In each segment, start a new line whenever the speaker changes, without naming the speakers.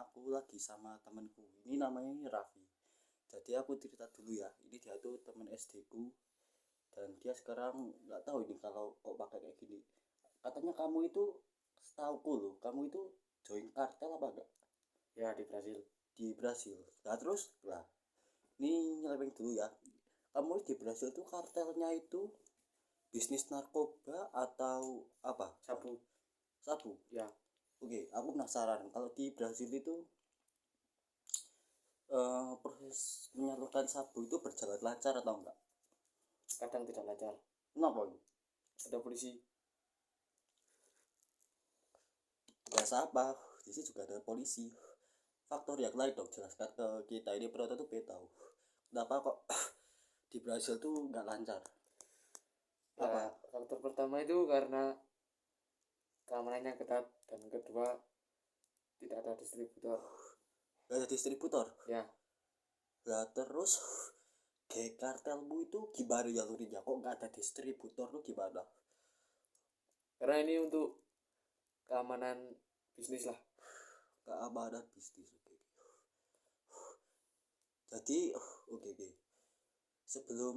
aku lagi sama temenku. Ini namanya Raffi. Jadi aku cerita dulu ya. Ini dia tuh temen SD ku dan dia sekarang nggak tahu ini kalau kok pakai kayak gini. Katanya kamu itu setauku loh, kamu itu join kartel apa enggak?
Ya, di Brasil.
Di Brasil. Nah terus lah, ini nyeleweng dulu ya. Kamu di Brasil tuh kartelnya itu bisnis narkoba atau apa?
Sabu.
Sabu.
Ya,
Oke, aku penasaran kalau di Brasil itu proses menyalurkan sabu itu berjalan lancar atau enggak?
kadang tidak lancar.
Kenapa?
Ada polisi.
Biasa apa? Di sini juga ada polisi. Faktor yang lain dong, jelaskan ke kita. Ini penonton tuh pengen tahu. Kenapa kok di Brasil tuh nggak lancar? Apa?
Ya, faktor pertama itu karena keamanannya ketat, dan kedua tidak ada distributor.
Gak ada distributor.
Ya,
Lah terus kayak kartelmu itu gimana jalurnya? Kok nggak ada distributor tuh gimana?
karena ini untuk keamanan bisnis lah.
Keamanan bisnis. Oke. Jadi oke. Sebelum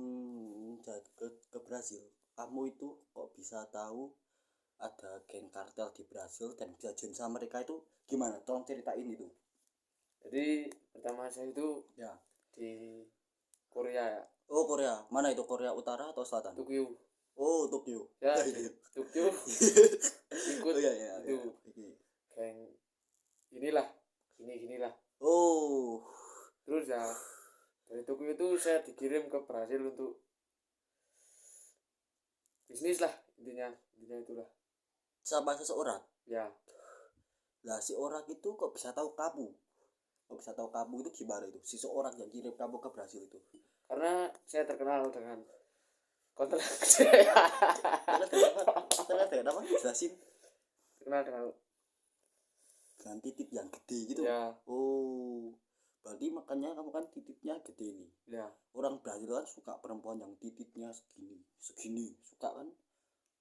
ke Brasil, kamu itu kok bisa tahu ada geng kartel di Brasil dan bisa join sama mereka itu gimana? Tolong ceritain itu.
Jadi pertama saya itu
Ya.
di Korea ya,
Oh Korea, mana itu Korea Utara atau Selatan?
Tokyo.
Oh Tokyo.
Ya, di Tokyo ikut
Oh iya
itu
Oke.
geng inilah, ginilah.
Oh,
Terus ya dari Tokyo itu saya dikirim ke Brasil untuk bisnis lah, intinya itulah.
sama seseorang.
Ya,
Lah si orang itu kok bisa tahu kamu? Kok bisa tahu kamu itu gimana itu? Si seorang yang kirim kamu ke Brasil itu.
karena saya terkenal dengan kontrak.
Ternyata apa? Jelasin.
Terkenal
Dengan titik yang gede gitu.
ya,
Oh, berarti makanya kamu kan titiknya gede nih.
ya,
Orang Brazil kan suka perempuan yang titiknya segini suka kan?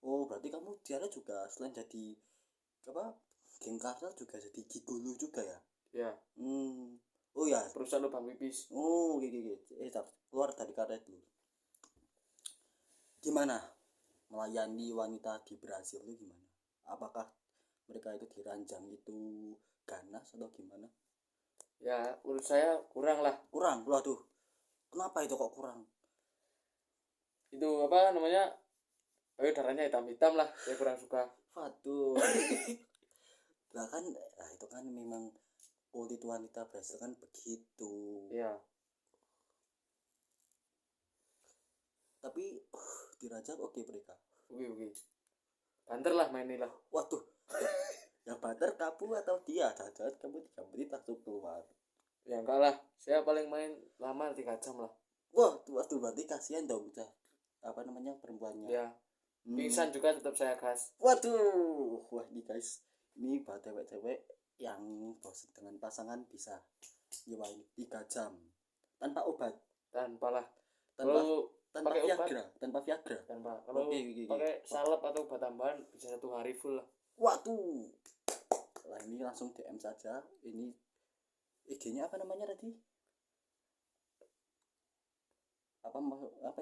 Oh, berarti kamu dia juga selain jadi apa? Geng kartel juga jadi gigolo juga ya?
ya.
Oh ya.
Perusahaan lubang pipis.
Oh, gini. Keluar dari kartel dulu. Gimana melayani wanita di Brasil itu gimana? Apakah mereka itu diranjang itu ganas atau gimana?
Ya, menurut saya kurang lah.
Kurang, waduh. Kenapa itu kok kurang?
Itu apa namanya? Darahnya hitam-hitam lah. Saya kurang suka.
Waduh. Lah kan, nah itu kan memang kulit wanita Brasil kan begitu.
Ya,
Tapi dirajang oke mereka.
oke. Banter lah main ini lah.
Waduh. Yang banter kamu atau dia? Jangan kamu 3 menit langsung keluar.
Ya enggak lah. Saya paling main lama 3 jam lah.
Waduh berarti kasihan dong apa namanya perempuannya.
Ya, pingsan juga tetap saya gas.
Waduh, wah ini guys, ini buat cewek-cewek yang bosan dengan pasangan bisa nyewain 3 jam tanpa obat,
Tanpa lah.
tanpa
Kalau
tanpa
pakai obat,
Viagra, tanpa Viagra.
tanpa. Kalau
Oke.
pakai salep atau obat tambahan bisa 1 hari full lah.
Waduh, lah ini langsung DM saja. Ini IG-nya apa namanya tadi? Apa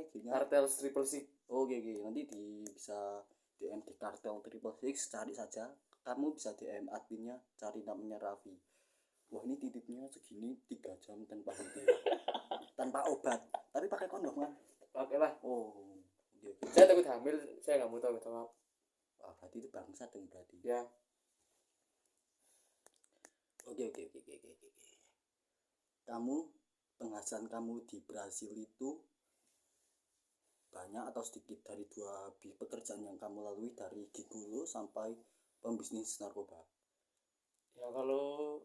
IG-nya?
Kartel triple six.
Oke. Nanti bisa DM di kartel triple six, cari saja. Kamu bisa DM adminnya, cari namanya Raffi. Wah ini titiknya segini 3 jam tanpa henti. Tanpa obat, tapi pakai kondom kan?
Pakai lah.
Oh, oke.
Saya takut hamil, saya nggak mau tahu itu.
Wah, berarti itu bangsat dong berarti.
Ya,
Oke. Kamu penghasilan kamu di Brasil itu banyak atau sedikit dari 2 pekerjaan yang kamu lalui dari gigolo sampai pembisnis narkoba?
ya kalau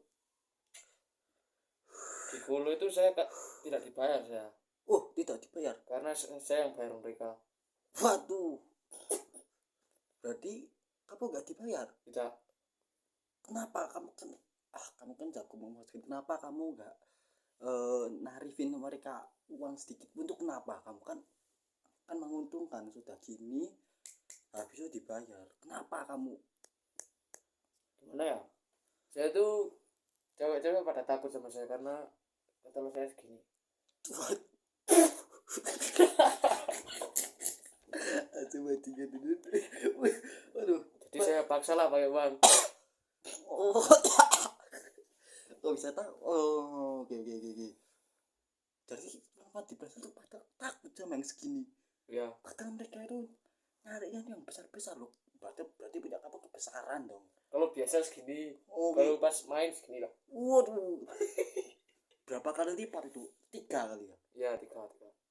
di Hulu itu saya tidak dibayar saya.
Oh, tidak dibayar.
Karena saya yang bayar mereka.
Waduh. Berarti kamu nggak dibayar?
Tidak.
Kenapa kamu kan jago memuaskan. Kenapa kamu nggak narifin mereka uang sedikit untuk kenapa? Kamu kan menguntungkan sudah gini habis itu dibayar. Kenapa kamu?
Gimana ya? Saya tuh cewek-cewek pada takut sama saya karena kalau saya segini.
What? Coba 3 menit. Waduh.
Jadi saya paksa lah pakai uang.
Oh. Kok bisa tahu? Oh, oke. Jadi kenapa di Brazil tuh pada takut sama yang segini?
Ya,
Padahal mereka itu nyarinya yang besar-besar loh. Berarti punya kapal kebesaran dong.
kalau biasa segini,
Oh,
kalau pas main segini lah.
waduh. Berapa kali lipat itu? 3 kali ya?
Ya, tiga.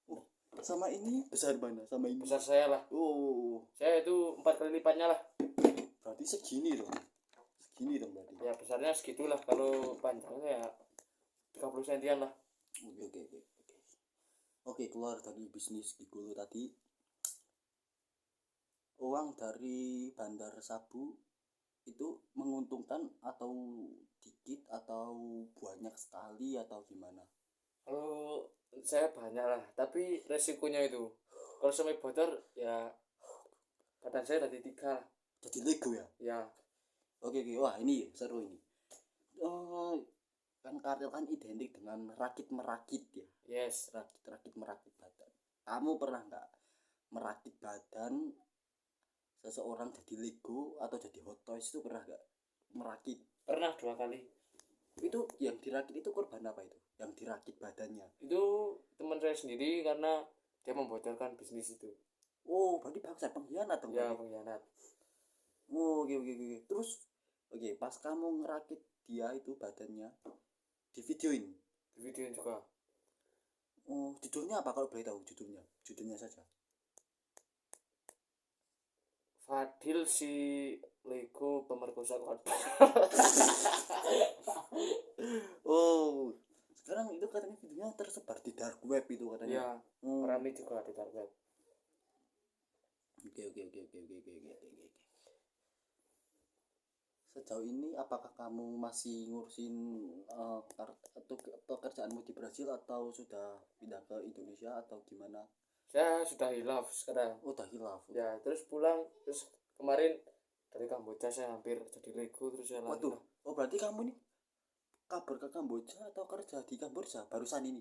Oh, sama ini besar mana? Sama ini?
Besar saya lah.
Oh,
Saya itu 4 kali lipatnya lah.
berarti segini dong. Segini dong berarti.
Ya, besarnya segitulah. Kalau panjangnya ya 30 sentian lah.
Oke. Oke, keluar dari bisnis gigolo tadi. Uang dari Bandar Sabu itu menguntungkan atau dikit atau banyak sekali atau gimana?
Kalau saya banyak lah, tapi resikonya itu kalau sampai bocor ya badan saya dari 3 lah.
Jadi Lego ya?
Ya,
Oke. Wah, ini seru ini. Kan karir kan identik dengan rakit-merakit ya.
yes.
Rakit merakit badan. Kamu pernah nggak merakit badan seseorang jadi Lego atau jadi Hot Toys itu pernah nggak merakit?
Pernah 2 kali.
Itu yang dirakit itu korban apa itu? Yang dirakit badannya?
Itu teman saya sendiri karena dia membocorkan bisnis itu.
Oh, berarti bangsa pengkhianat dong.
Ya,
berarti.
pengkhianat.
Oh, oke. Terus, oke, pas kamu ngerakit dia itu badannya, di videoin.
Di videoin juga.
Oh, judulnya apa kalau boleh tahu judulnya? Judulnya saja.
Fadil si Lego pemerkosa korban.
Oh, sekarang itu katanya videonya tersebar di dark web itu katanya.
Ya,
Oh.
rame juga di target.
Oke. Sejauh ini apakah kamu masih ngurusin atau pekerjaanmu di Brazil atau sudah pindah ke Indonesia atau gimana?
Saya sudah hilaf sekarang.
Oh, udah hilaf.
Ya, terus pulang, terus kemarin dari Kamboja saya hampir jadi Lego, terus saya lari
Waduh,
lah.
oh berarti kamu nih kabar ke Kamboja atau kerja di Kamboja barusan ini?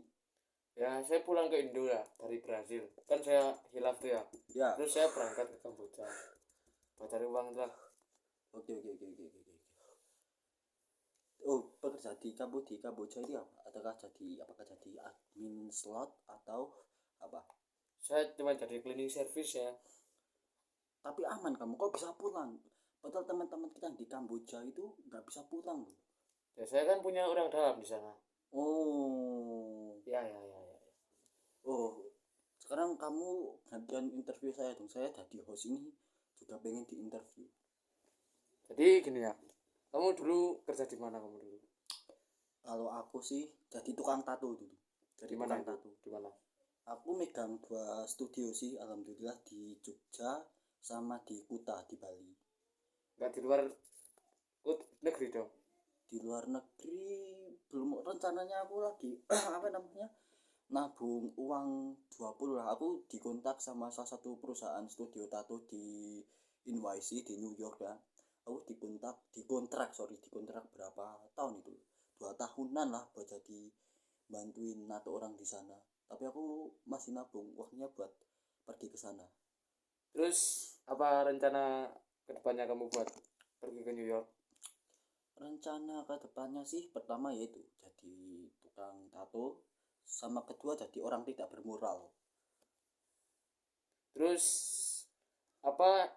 Ya, saya pulang ke Indo ya dari Brazil. Kan saya hilaf tuh ya.
Ya.
Terus saya berangkat ke Kamboja buat cari uang lah.
Oke. Oh, pekerja di Kamboja ini apa? Apakah jadi admin slot atau apa?
Saya cuma jadi cleaning service ya.
Tapi aman kamu, kok bisa pulang? Padahal teman-teman kita di Kamboja itu nggak bisa pulang loh.
Ya, saya kan punya orang dalam di sana.
Oh,
Ya.
oh. Sekarang kamu gantian interview saya dong. Saya jadi host ini juga pengen diinterview.
Jadi gini ya. Kamu dulu kerja di mana kamu dulu?
Kalau aku sih jadi tukang tato dulu. Jadi
Di mana
tukang
itu?
tato.
Di mana?
Aku megang 2 studio sih, alhamdulillah di Jogja sama di Kuta di Bali.
Enggak di luar negeri dong.
Di luar negeri belum, rencananya aku lagi apa namanya? Nabung uang 20 lah. Aku dikontak sama salah satu perusahaan studio tato di NYC di New York ya. Aku dikontrak berapa tahun itu? 2 tahunan lah buat jadi bantuin nato orang di sana. Tapi aku masih nabung uangnya buat pergi ke sana.
Terus apa rencana kedepannya kamu buat pergi ke New York?
Rencana ke depannya sih pertama yaitu jadi tukang tato, sama kedua jadi orang tidak bermoral.
Terus apa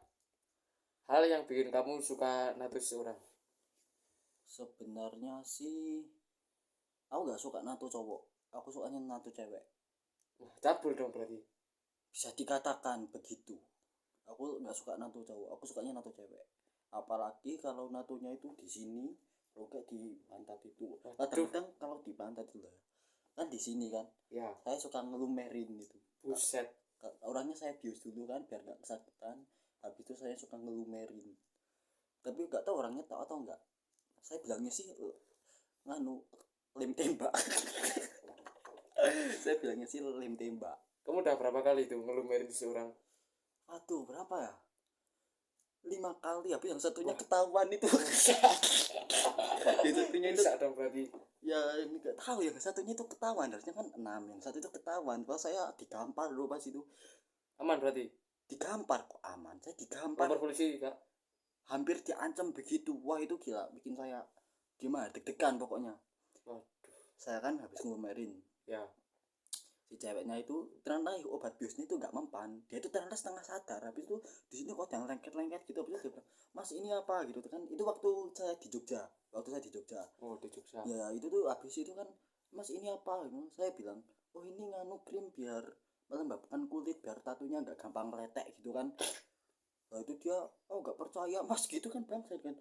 hal yang bikin kamu suka nato seorang?
Sebenarnya sih aku nggak suka nato cowok, aku sukanya nato cewek.
Wah, cabul dong berarti.
Bisa dikatakan begitu. Aku nggak suka nato cowok, aku sukanya nato cewek. Apalagi kalau natonya itu di sini, kalau kayak di pantat itu. Kadang-kadang kalau di pantat itu lah, kan di sini kan.
Ya,
Saya suka ngelumerin gitu.
buset.
Orangnya saya bius dulu kan biar nggak kesakitan. Habis itu saya suka ngelumerin. Tapi nggak tahu orangnya tahu atau enggak. Saya bilangnya sih lem tembak. Saya bilangnya sih lem tembak.
Kamu udah berapa kali itu ngelumerin seorang?
Aduh, berapa ya? 5 kali, tapi yang satunya ketahuan itu. Yang satunya itu
Bisa dong berarti.
ya ini gak tahu ya, satunya itu ketahuan, harusnya kan 6, yang satu itu ketahuan. Kalau saya digampar dulu pas itu,
Aman berarti.
digampar kok aman, saya digampar,
Lapor polisi Kak.
hampir diancam begitu. Wah itu gila, bikin saya gimana, deg-degan pokoknya.
Waduh.
Saya kan habis ngumerin,
Ya.
si ceweknya itu ternyata obat biusnya itu nggak mempan, dia itu ternyata setengah sadar. Habis itu di sini kok yang lengket-lengket gitu. Habis itu dia bilang, mas ini apa gitu kan. Itu waktu saya di Jogja,
Oh, di Jogja.
ya itu tuh. Habis itu kan, mas ini apa gitu. Saya bilang, oh ini nganu krim biar melembabkan kulit, biar tatunya nggak gampang meletek gitu kan. Nah itu dia, oh nggak percaya mas gitu kan bang. Saya kan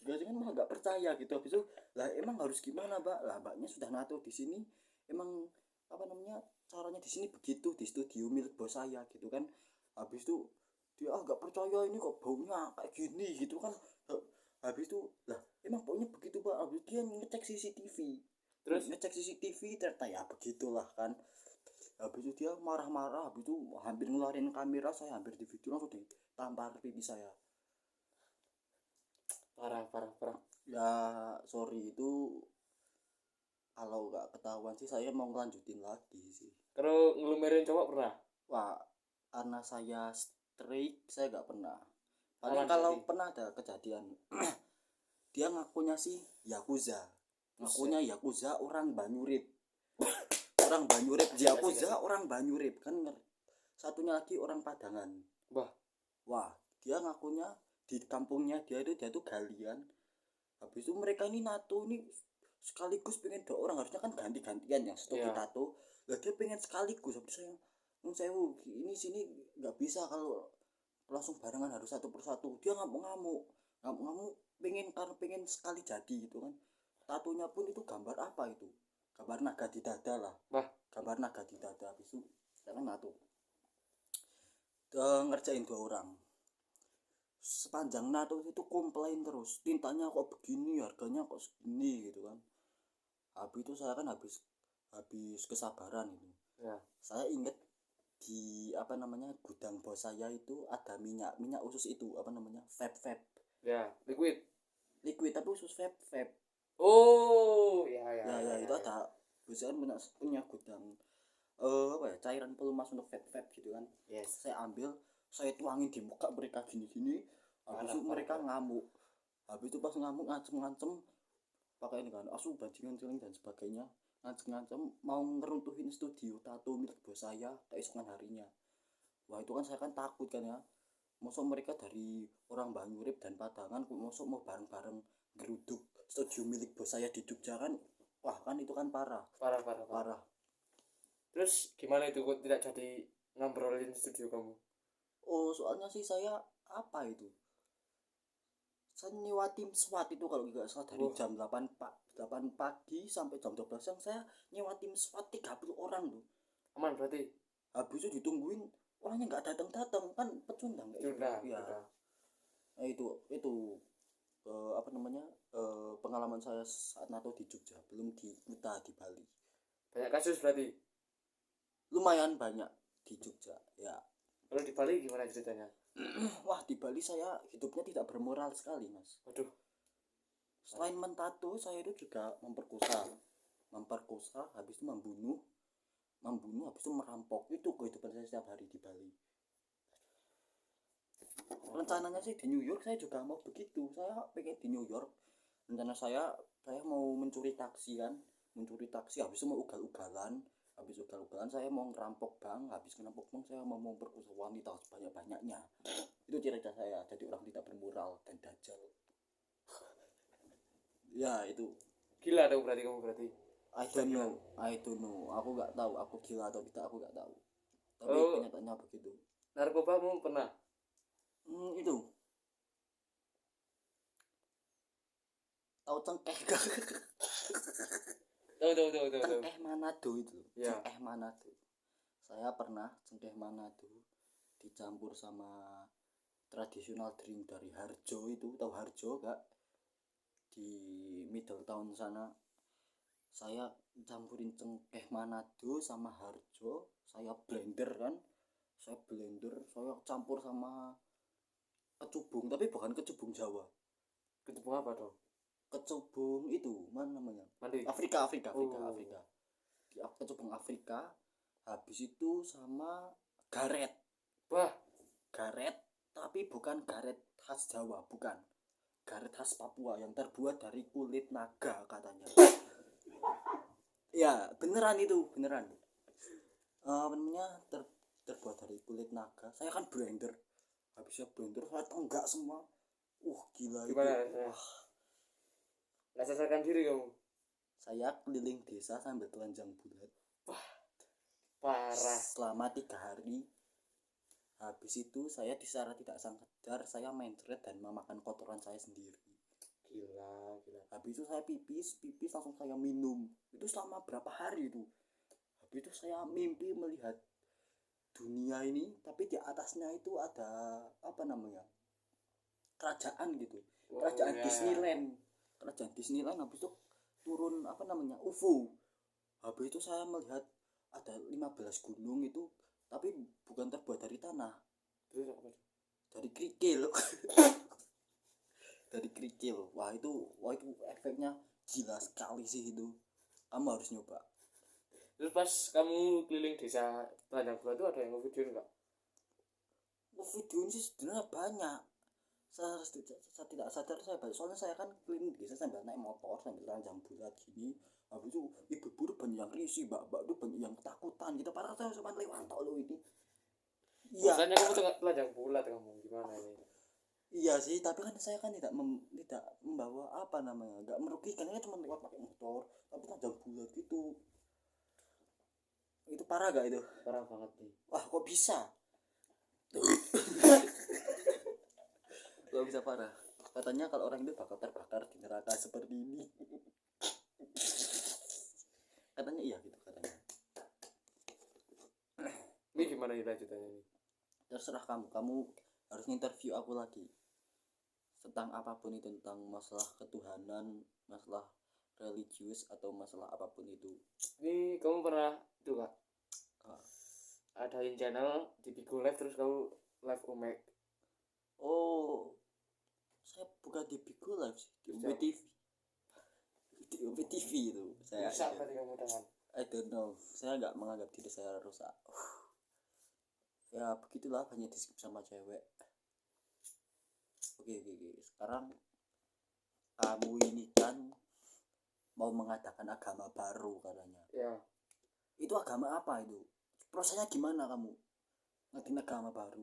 udah kan mah nggak percaya gitu. Habis itu lah emang harus gimana mbak, lah mbaknya sudah nato di sini, emang apa namanya, caranya di sini begitu, di studio milik bos saya gitu kan. Habis itu dia, ah nggak percaya, ini kok baunya kayak gini gitu kan. Habis itu lah emang baunya begitu pak. Habis dia ngecek CCTV,
Terus
ngecek CCTV ternyata ya begitulah kan. Habis itu dia marah-marah, habis itu hampir ngeluarin kamera, saya hampir di video langsung ditampar pipi saya.
parah parah parah.
Ya sorry, itu kalau nggak ketahuan sih saya mau ngelanjutin lagi sih.
Kalau ngelumerin cowok pernah?
Wah, karena saya straight saya nggak pernah. Paling
Aman
kalau
berarti.
pernah ada kejadian, dia ngakunya sih Yakuza,
Buset.
ngakunya Yakuza orang Banyurip, orang Banyurip,
Asik asik
Yakuza
asik.
orang Banyurip kan. Satunya lagi orang Padangan.
Wah,
Wah, dia ngakunya di kampungnya dia tuh galian. Habis itu mereka ini nato ini sekaligus pengen dua orang, harusnya kan ganti-gantian yang satu
iya.
kita tuh. Lah dia pengen sekaligus. Habis saya, saya ini sini nggak bisa kalau langsung barengan, harus satu persatu. Dia ngamuk-ngamuk, ngamuk-ngamuk, pengen karena pengen sekali jadi gitu kan. Tatunya pun itu gambar apa itu? Gambar naga di dada lah.
Wah,
Gambar naga di dada. Habis itu saya kan nato. Ngerjain dua orang. Sepanjang nato itu komplain terus, tintanya kok begini, harganya kok segini gitu kan. Habis itu saya kan habis habis kesabaran itu.
ya.
Saya inget di apa namanya, gudang bos saya itu ada minyak minyak usus itu apa namanya, vape,
Ya, liquid.
liquid tapi usus vape.
Oh, ya ya
Ya
ya
ya
ya.
itu
Ya.
ada, bos saya punya gudang apa ya, cairan pelumas untuk vape gitu kan.
Yes.
Saya ambil, saya tuangin di muka mereka gini-gini. Habis
Parah
itu
parah
mereka
parah.
ngamuk. Habis itu pas ngamuk ngancem-ngancem pakai ini kan, asu bajingan ciling dan sebagainya. Ngancem-ngancem mau ngeruntuhin studio tato milik bos saya keesokan harinya. Wah itu kan saya kan takut kan ya. Masuk mereka dari orang Banyurip dan Padangan, masuk mau bareng-bareng geruduk studio milik bos saya di Jogja kan. Wah kan itu kan parah,
Parah parah parah.
parah.
Terus gimana itu kok tidak jadi ngambrolin studio kamu?
Oh soalnya sih saya apa itu, saya nyewa tim SWAT itu kalau nggak salah dari
Wah,
jam 8 pagi sampai jam 12 siang. Saya nyewa tim SWAT 30 orang loh.
aman berarti.
Habis itu ditungguin orangnya nggak datang-datang kan, pecundang kayak gitu
Sudah,
ya.
sudah.
Nah, itu apa namanya, pengalaman saya saat NATO di Jogja, belum di Kuta di Bali.
Banyak kasus berarti.
Lumayan banyak di Jogja ya.
Kalau di Bali gimana ceritanya?
Wah di Bali saya hidupnya tidak bermoral sekali mas.
Waduh,
Selain mentato saya itu juga memperkosa, habis itu membunuh, habis itu merampok. Itu kehidupan saya setiap hari di Bali.
waduh.
Rencananya sih di New York saya juga mau begitu. Saya pengen di New York, rencana saya mau mencuri taksi, habis itu mau ugal-ugalan. Habis ugal-ugalan saya mau ngerampok bank, habis ngerampok bank saya mau memperkosa wanita sebanyak-banyaknya. Itu ciri-ciri saya jadi orang tidak bermoral dan dajjal. Ya itu,
Gila dong berarti kamu berarti.
I don't know, aku nggak tahu aku gila atau tidak, aku nggak tahu, tapi
Oh,
kenyataannya begitu.
narkoba kamu pernah?
Itu tahu cengkeh gak?
Tahu tahu tahu tahu tahu.
Cengkeh Manado itu,
Ya.
cengkeh Manado. Saya pernah cengkeh Manado dicampur sama tradisional drink dari Harjo. Itu tahu Harjo gak? Di middle town sana. Saya campurin cengkeh Manado sama Harjo, saya blender kan. Saya campur sama kecubung, tapi bukan kecubung Jawa.
Ketemu apa dong?
kecubung itu mana namanya,
Mandi.
Afrika.
Oh.
Kecubung Afrika. Habis itu sama garet.
Wah,
Tapi bukan garet khas Jawa, bukan. Garet khas Papua yang terbuat dari kulit naga katanya. Ya, beneran itu, beneran. Namanya terbuat dari kulit naga. Saya kan blender. Habisnya blender saya tenggak semua. Gila
gimana
itu.
rasanya? Nggak sadarkan diri kamu.
Saya keliling desa sambil telanjang bulat
Parah.
selama 3 hari. Habis itu saya secara tidak sadar saya mencret dan memakan kotoran saya sendiri.
Gila.
Habis itu saya pipis langsung saya minum. Itu selama berapa hari itu. Habis itu saya mimpi melihat dunia ini, tapi di atasnya itu ada apa namanya, kerajaan gitu, kerajaan
ya.
Disneyland. Habis itu turun apa namanya, UFO. Habis itu saya melihat ada 15 gunung itu, tapi bukan terbuat dari tanah,
Terus apa?
dari kerikil. Dari kerikil. Wah itu efeknya gila sekali sih itu. Kamu harus nyoba.
Terus pas kamu keliling desa Telanjang Bulat itu ada yang nge-video enggak?
Video ini sih sebenarnya banyak. Saya tidak sadar saya banyak, soalnya saya kan keliling desa sambil naik motor sambil telanjang bulat gini. Habis itu ibu-ibu banyak yang risih, mbak-mbak itu banyak yang ketakutan gitu. Padahal saya cuma lewat tol lo ini. Iya.
Biasanya kamu Telanjang Bulat kamu gimana ini?
Iya sih, tapi kan saya kan tidak membawa apa namanya, nggak merugikan, ini cuma lewat pakai motor, tapi telanjang bulat gitu. Itu parah gak itu?
Parah banget nih.
Wah kok bisa? Kok bisa parah? Katanya kalau orang itu bakal terbakar di neraka seperti ini. Katanya iya gitu katanya.
Ini gimana nih lanjutannya nih?
Terserah kamu harus interview aku lagi tentang apapun itu, tentang masalah ketuhanan, masalah religius atau masalah apapun itu.
Ini kamu pernah itu kak? Adain channel di Bigo Live terus kamu live Omek.
Oh, saya bukan di Bigo Live sih, di UBTV. Di UBTV itu saya.
Rusak berarti kamu tangan.
I don't know, saya nggak menganggap diri saya rusak. Ya begitulah, banyak diskip sama cewek. Oke. Sekarang kamu ini kan mau mengadakan agama baru katanya.
Ya.
Itu agama apa itu? Prosesnya gimana kamu ngadain agama baru?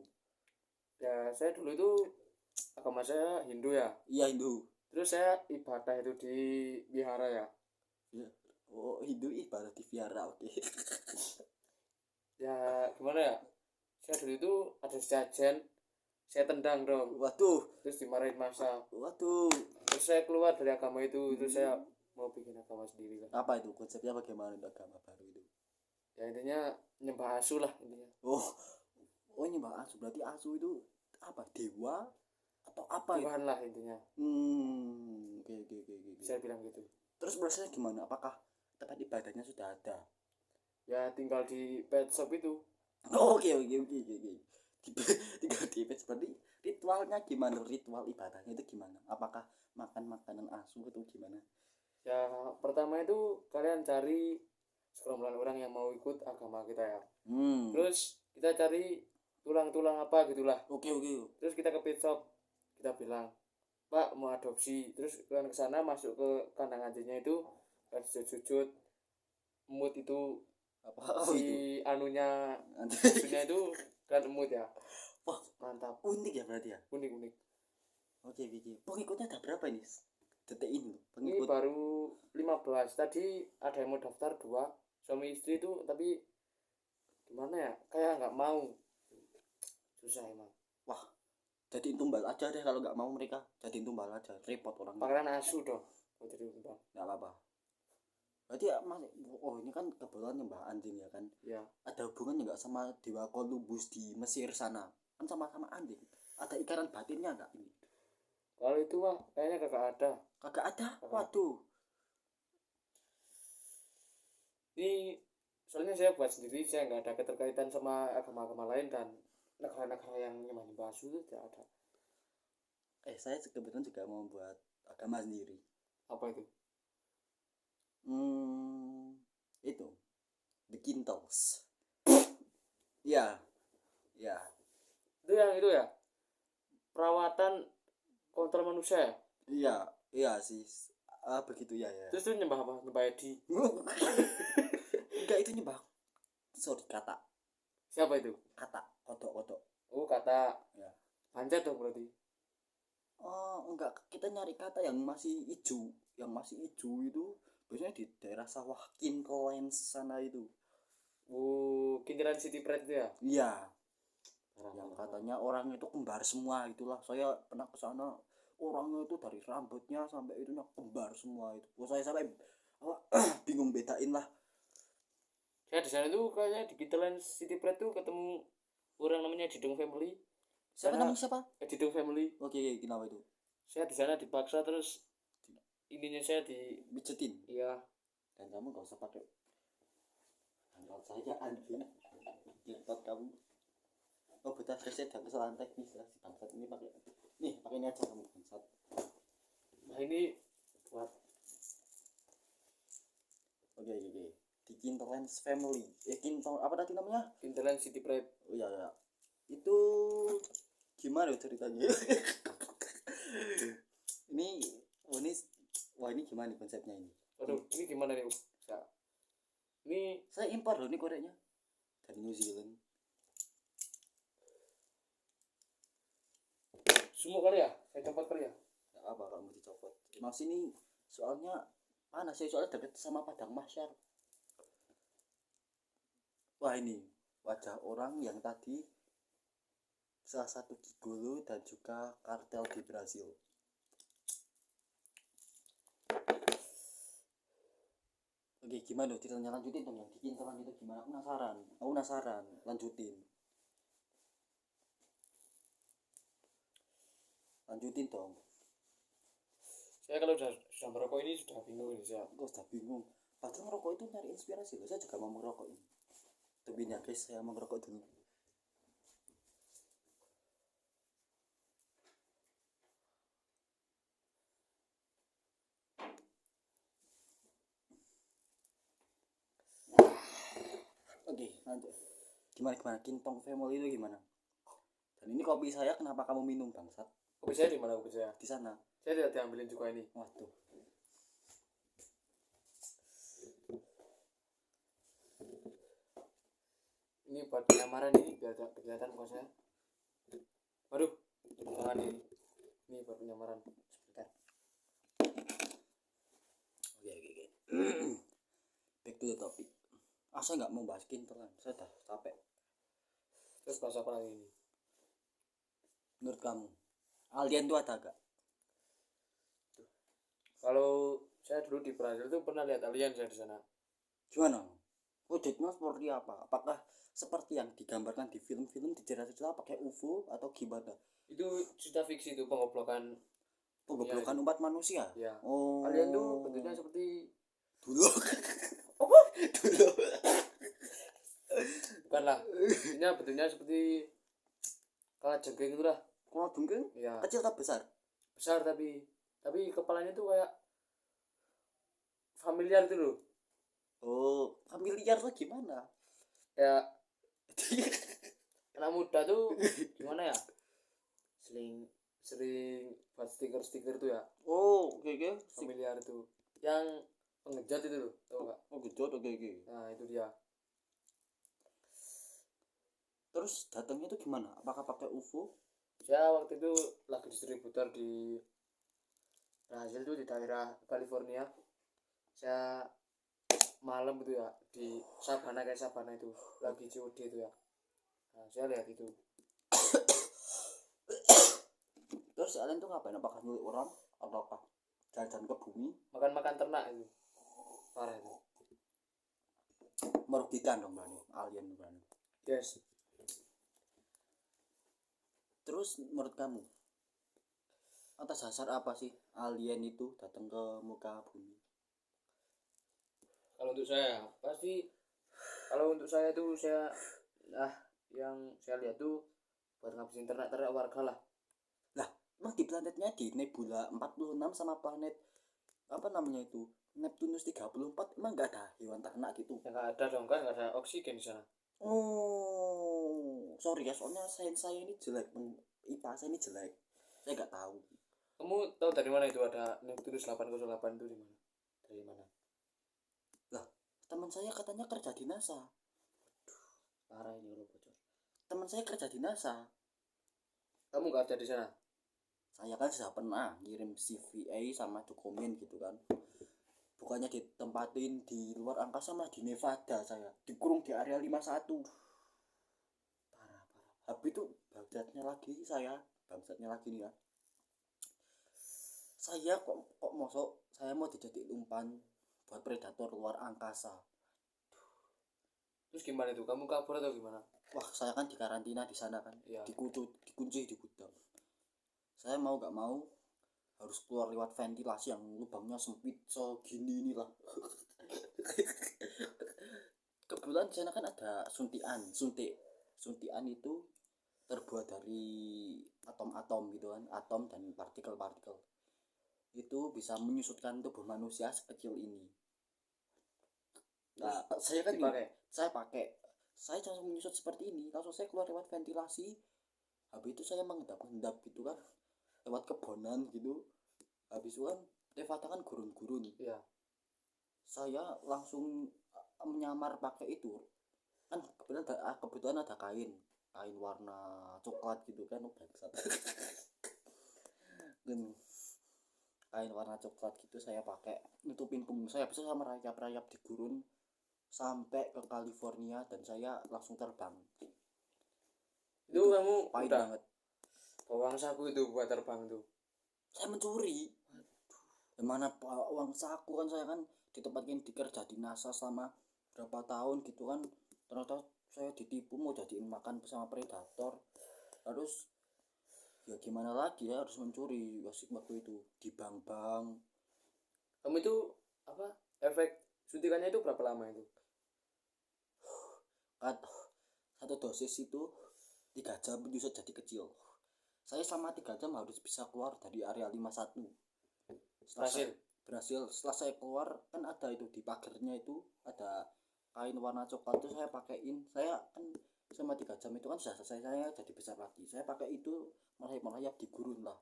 Ya saya dulu itu agama saya Hindu ya.
Iya Hindu.
Terus saya ibadah itu di wihara ya.
Ya. Oh Hindu ibadah di vihara, oke.
Ya gimana ya? Saya dulu itu ada sesajen, saya tendang dong.
Waduh.
Terus dimarahin masa.
Waduh.
Terus saya keluar dari agama itu, terus saya mau bikin agama sendiri kan.
Apa itu konsepnya, bagaimana itu agama baru itu?
Ya intinya nyembah asu lah intinya.
Oh nyembah asu, berarti asu itu apa, dewa atau apa?
Tuhan lah intinya.
Oke.
Saya bilang gitu.
Terus prosesnya gimana? Apakah tempat ibadahnya sudah ada?
Ya tinggal di pet shop itu.
Oke. Tinggal di pet, seperti ritualnya gimana? Ritual ibadahnya itu gimana? Apakah makan makanan asu atau gimana?
Ya pertama itu kalian cari segerombolan orang yang mau ikut agama kita ya. Terus kita cari tulang-tulang apa gitulah.
Oke.
Terus kita ke pet shop, kita bilang, Pak mau adopsi. Terus kalian kesana masuk ke kandang anjingnya itu, kalian sujud-sujud, emut itu
Apa
si
itu?
anunya itu kan emut ya.
Wah
Mantap,
unik ya berarti ya.
unik.
Oke. Pengikutnya ada berapa ini? Detik ini
Ini
pengikut.
baru 15. Tadi ada yang mau daftar 2 suami istri itu, tapi gimana ya, kayak nggak mau, susah emang.
Wah, jadiin tumbal aja deh kalau nggak mau mereka. Jadiin tumbal aja, repot orang.
Pangeran asu dong, mau jadi tumbal.
Nggak apa-apa. Berarti ya, ini kan kebetulan nyembah anjing ya kan.
Ya.
Ada hubungannya nggak sama dewa Columbus di Mesir sana? Kan sama-sama anjing. Ada ikatan batinnya nggak ini?
Kalau itu mah kayaknya kagak ada.
Kagak ada. Waduh.
Ini soalnya saya buat sendiri, saya nggak ada keterkaitan sama agama-agama lain dan negara-negara yang nyembah asu itu tidak ada.
Saya kebetulan juga mau buat agama sendiri.
Apa itu?
Itu The Kintles. Iya, ya.
Itu yang itu ya, perawatan kontrol manusia ya?
Iya, iya sih. Begitu ya ya.
Terus itu nyembah apa? Nyembah Edi.
Enggak, itu nyembah. Sorry, kata.
Siapa itu?
Kata, kodok.
Oh, kata.
Ya.
Panjat dong berarti.
Oh, enggak, kita nyari kata yang masih hijau. Yang masih hijau itu biasanya di daerah sawah Kinkelands sana itu.
Oh, Kintilan City Pride itu ya?
Iya,
Parah,
yang
parah.
katanya orangnya itu kembar semua itulah. Saya pernah ke sana, orangnya itu dari rambutnya sampai itunya kembar semua itu. Oh, saya sampai apa, bingung bedain lah.
Saya di sana tuh kayaknya di Kintilan City Pride tuh ketemu orang namanya Didong Family.
Siapa
Karena
namanya siapa?
Didong Family.
Oke, kenapa itu?
Saya di sana dipaksa terus ininya saya di
Bicetin.
iya.
Dan kamu gak usah pakai handphone saya anjing. Laptop kamu. Oh, betul, saya ada kesalahan teknis lah si bangsat ini pakai. Nih, pakai ini aja kamu bangsat.
Nah ini buat
Oke. Di Kinterlands Family. Kintel apa tadi namanya?
Kintilan City Pride.
Oh iya ya. Itu gimana ceritanya? ini oh, ini wah, ini gimana nih konsepnya ini?
Aduh, ini gimana nih? Ini
Saya impor loh ini koreknya dari New Zealand.
semua kali ya? Saya copot kali ya?
Gak apa kamu dicopot. Emang sini soalnya panas ya, soalnya deket sama padang mahsyar. Wah, ini wajah orang yang tadi salah satu gigolo dan juga kartel di Brazil. Oke, gimana ceritanya, lanjutin dong yang di Kintelan itu gimana? Aku penasaran, lanjutin dong.
Saya kalau sudah merokok ini sudah bingung ini saya.
Aku sudah bingung, padahal ngerokok itu nyari inspirasi loh. Saya juga mau merokok ini, tapi ya guys, saya mau ngerokok dulu. Oke, lanjut. Gimana Kintong Family itu gimana? Dan ini kopi saya kenapa kamu minum bangsat?
Kopi saya di mana kopi saya?
Di sana.
Saya tidak diambilin juga ini.
Waduh.
Ini buat penyamaran ini biar tidak kelihatan muka saya. Waduh, jangan ini. Ini buat penyamaran.
Sebentar. Oke. Back to the topic. Saya nggak mau bahas Kintelan, saya udah capek.
Terus bahas apa lagi ini?
Menurut kamu, alien itu ada gak?
Kalau saya dulu di Brazil tuh pernah lihat alien saya di sana.
Gimana? Wujudnya seperti apa? Apakah seperti yang digambarkan di film-film, di cerita-cerita pakai UFO atau gimana?
Itu cerita fiksi itu pengoblokan
Pengoblokan umat manusia?
ya.
Oh.
Alien tuh bentuknya seperti
dulu.
apa?
Dulu.
Bukanlah. Ini bentuknya seperti kalajengking itu lah.
Kalau dongeng?
Iya.
Kecil atau besar?
Besar tapi kepalanya tuh kayak familiar itu loh.
Oh, familiar tuh gimana?
Kayak anak muda tuh gimana ya? Sering buat stiker tuh ya.
Oh, oke.
Familiar itu. Yang pengejat itu loh, tau gak?
Oh, gejot, oke.
Nah, itu dia.
Terus datangnya itu gimana? Apakah pakai UFO?
Saya waktu itu lagi distributor di Brazil tuh di daerah California. Saya malam itu ya di Sabana itu lagi COD itu ya. Nah, saya lihat itu.
Terus kalian tuh ngapain? Apakah nyulik orang ataukah jalan-jalan ke bumi?
Makan ternak itu. Parah itu.
Merugikan dong berani, alien berani.
Yes.
Terus menurut kamu, atas dasar apa sih alien itu datang ke muka bumi?
Kalau untuk saya pasti, kalau untuk saya tuh yang saya lihat tuh buat ngabisin ternak warga lah.
Lah, emang di planetnya di Nebula 46 sama planet apa namanya itu, Neptunus 34 emang nggak ada hewan ternak gitu.
Ya nggak ada dong kan, nggak ada oksigen di sana.
Oh, sorry ya, soalnya sains saya ini jelek, IPA saya ini jelek, saya nggak tahu.
Kamu tahu dari mana itu ada Neptunus 808 itu di mana? Dari mana?
Lah, teman saya katanya kerja di NASA.
Parah ini kalau bocor.
Teman saya kerja di NASA.
Kamu nggak ada di sana?
Saya kan sudah pernah ngirim CVA sama dokumen gitu kan. Bukannya ditempatin di luar angkasa, malah di Nevada saya. Dikurung di area 51.
Parah.
Habis itu bangsatnya lagi nih ya. Saya kok mosok saya mau dijadiin umpan buat predator luar angkasa.
Terus gimana itu? Kamu kabur atau gimana?
Wah, saya kan dikarantina di sana kan.
Iya.
Dikunci di gudang. Saya mau gak mau harus keluar lewat ventilasi yang lubangnya sempit segini inilah. Kebetulan di sana kan ada suntian itu terbuat dari atom-atom gitu kan, atom dan partikel-partikel itu bisa menyusutkan tubuh manusia sekecil ini. Nah, saya kan saya langsung menyusut seperti ini, langsung saya keluar lewat ventilasi. Habis itu saya mengendap-endap gitu kan, lewat kebonan gitu. Habis itu kan Nevada kan gurun-gurun.
Iya.
Saya langsung menyamar pakai itu kan, kebetulan ada kain warna coklat gitu kan, bangsat. Dan kain warna coklat gitu saya pakai nutupin punggung saya, bisa sama merayap-rayap di gurun sampai ke California dan saya langsung terbang.
Itu kamu
pahit
udah
banget.
bawa saku itu buat terbang tuh.
Saya mencuri. Gimana uang saku kan, saya kan ditempatkan dikerja di NASA selama berapa tahun gitu kan, ternyata saya ditipu mau jadiin makan bersama predator. Harus ya gimana lagi ya, harus mencuri waktu itu di bank-bank.
Kamu itu apa? Efek suntikannya itu berapa lama itu?
Satu dosis itu 3 jam menyusut jadi kecil. Saya selama 3 jam harus bisa keluar dari area 51. Berhasil. Setelah saya keluar kan ada itu di pagernya itu ada kain warna coklat itu saya pakaiin. Saya kan selama 3 jam itu kan sudah selesai, saya jadi besar lagi. Saya pakai itu merayap di gurun lah.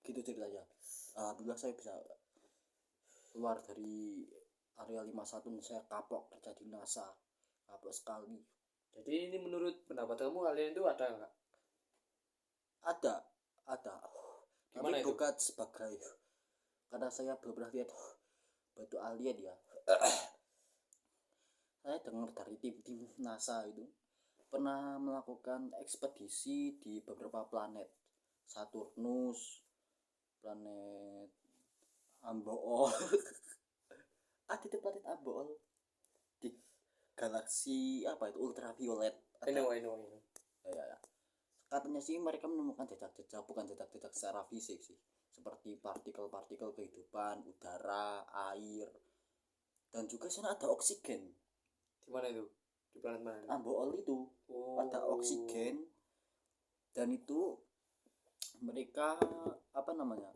Gitu ceritanya. Alhamdulillah saya bisa keluar dari area 51. Saya kapok kerja di NASA. Kapok sekali.
Jadi ini menurut pendapat kamu alien itu ada nggak?
Ada.
Gimana
Tapi
itu?
bukan sebagai, karena saya belum pernah lihat batu alien ya. Saya dengar dari tim NASA itu pernah melakukan ekspedisi di beberapa planet, Saturnus, planet Ambool. Ada itu planet Ambool di galaksi apa itu ultraviolet.
I know.
Ya. Katanya sih mereka menemukan jejak-jejak, bukan jejak-jejak secara fisik sih, seperti partikel-partikel kehidupan, udara, air, dan juga sana ada oksigen.
Di mana itu? Di planet mana itu?
Ambool itu ada oksigen, dan itu mereka apa namanya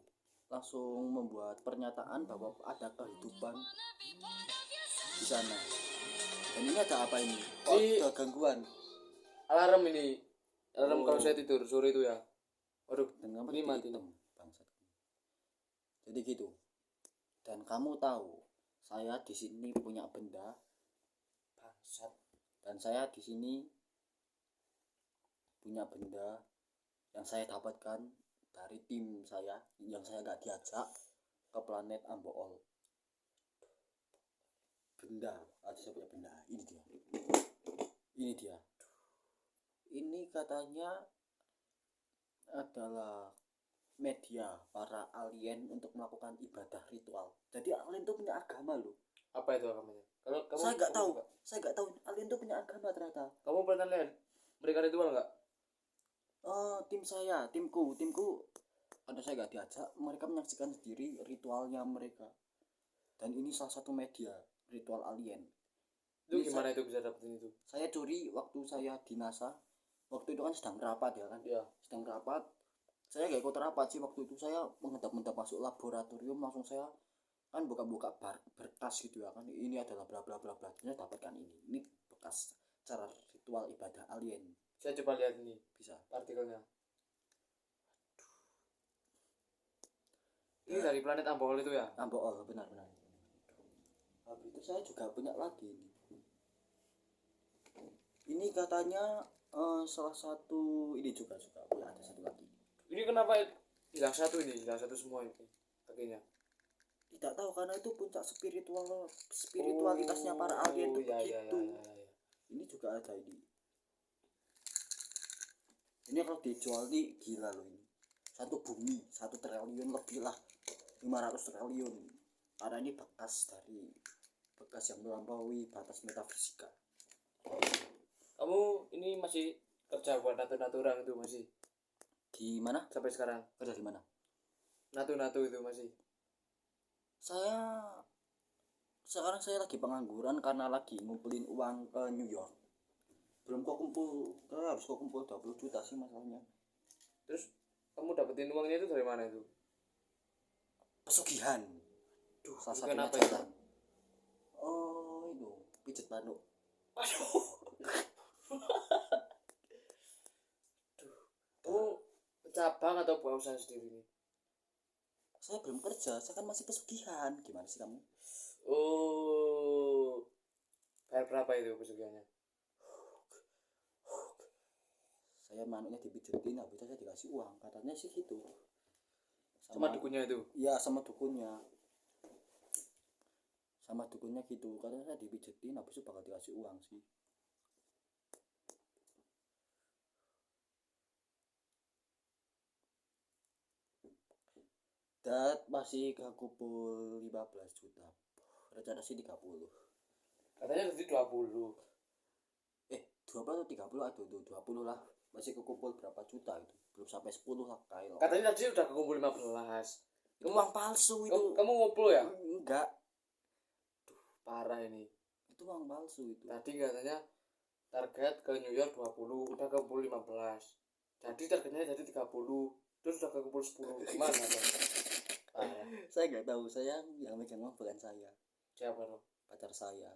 langsung membuat pernyataan bahwa ada kehidupan di sana. Dan ini ada apa ini? Ada gangguan.
Alarm ini. Alarm kalau saya tidur sore itu ya. Waduh,
Dengan
ini mati nih.
Bangsat. Jadi gitu. Dan kamu tahu, saya di sini punya benda bangsat. Dan saya di sini punya benda yang saya dapatkan dari tim saya yang saya gak diajak ke planet Ambool. Benda, saya punya benda. Ini dia. Ini katanya adalah media para alien untuk melakukan ibadah ritual. Jadi alien itu punya agama loh.
Apa itu agamanya? Kalau kamu
Saya nggak tahu alien itu punya agama ternyata.
Kamu pernah lihat mereka ritual nggak?
Timku karena saya nggak diajak, mereka menyaksikan sendiri ritualnya mereka. Dan ini salah satu media ritual alien.
Itu gimana itu bisa dapetin itu?
Saya curi waktu saya di NASA. Waktu itu kan sedang rapat ya kan.
Iya.
Sedang rapat. saya kayak ikut rapat sih waktu itu. Saya mengendap-endap masuk laboratorium, langsung saya kan buka-buka berkas gitu ya kan, ini adalah bla bla bla bla, saya dapatkan ini bekas cara ritual ibadah alien.
Saya coba lihat ini
Bisa
partikelnya. Ini dari planet Ambol itu ya?
Ambol, benar-benar. Habis itu saya juga punya lagi ini katanya salah satu ini juga ya, ada satu lagi.
Ini kenapa hilang satu ini? Hilang satu semua ini kakinya.
Tidak tahu, karena itu puncak spiritualitasnya para alien itu
ya,
begitu.
ya.
Ini juga ada ini. Ini kalau dijual nih gila loh ini. Satu bumi 1 triliun lebih lah, 500 triliun. Karena ini bekas yang melampaui batas metafisika.
Kamu ini masih kerja buat natu-natu orang itu masih?
Di mana?
Sampai sekarang?
Kerja di mana?
Natu-natu itu masih?
Sekarang saya lagi pengangguran karena lagi ngumpulin uang ke New York. Belum harus kok kumpul 20 juta sih masalahnya.
Terus kamu dapetin uangnya itu dari mana itu?
Pesugihan. Salah satunya
apa
jalan. Oh, itu pijet manuk.
Aduh. Kamu cabang atau buat usaha sendiri nih?
Saya belum kerja, saya kan masih pesugihan. Gimana sih kamu?
Oh, bayar berapa itu pesugihannya?
Saya manuknya dipijetin, habis itu saya dikasih uang. Katanya sih gitu.
Sama dukunnya itu?
Iya, sama dukunnya. Sama dukunnya gitu. Katanya saya dipijetin, habis itu bakal dikasih uang sih. Dan masih kumpul 15 juta. Rencana sih 30.
Katanya tadi 20.
20 atau 30, aduh 20 lah. Masih kekumpul berapa juta itu? Belum sampai 10 lah kayak.
Katanya tadi udah kekumpul 15.
Itu uang palsu itu.
Kamu ngumpul ya?
Enggak.
Parah ini.
Itu uang palsu itu.
Tadi katanya target ke New York 20, udah kekumpul 15. Jadi targetnya jadi 30, terus udah kekumpul 10. Gimana tuh?
Saya nggak tahu, saya yang megang uang bukan saya.
Siapa dong?
Pacar saya.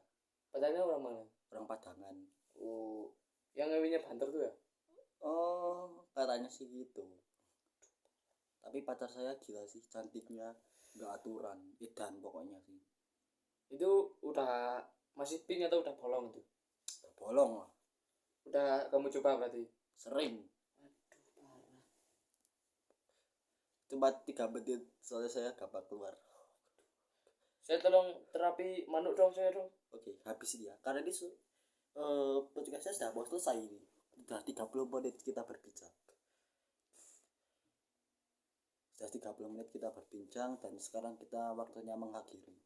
Pacarnya orang mana?
Orang Padangan.
Oh, yang ngewinnya banter tuh ya?
Oh, katanya sih gitu. Tapi pacar saya gila sih, cantiknya nggak aturan, edan pokoknya sih.
Itu udah masih pink atau udah bolong itu?
Udah bolong lah.
Udah kamu coba berarti?
Sering.
Aduh, parah.
Cuma 3 menit, soalnya saya gampang keluar.
Saya tolong terapi manuk dong saya dong.
Oke, habis dia. Karena ini podcastnya sudah mau selesai ini. Sudah 30 menit kita berbincang. Sudah 30 menit kita berbincang dan sekarang kita waktunya mengakhiri.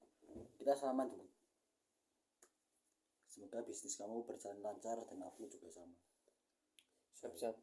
Kita salaman dulu. Semoga bisnis kamu berjalan lancar dan aku juga sama.
Siap-siap.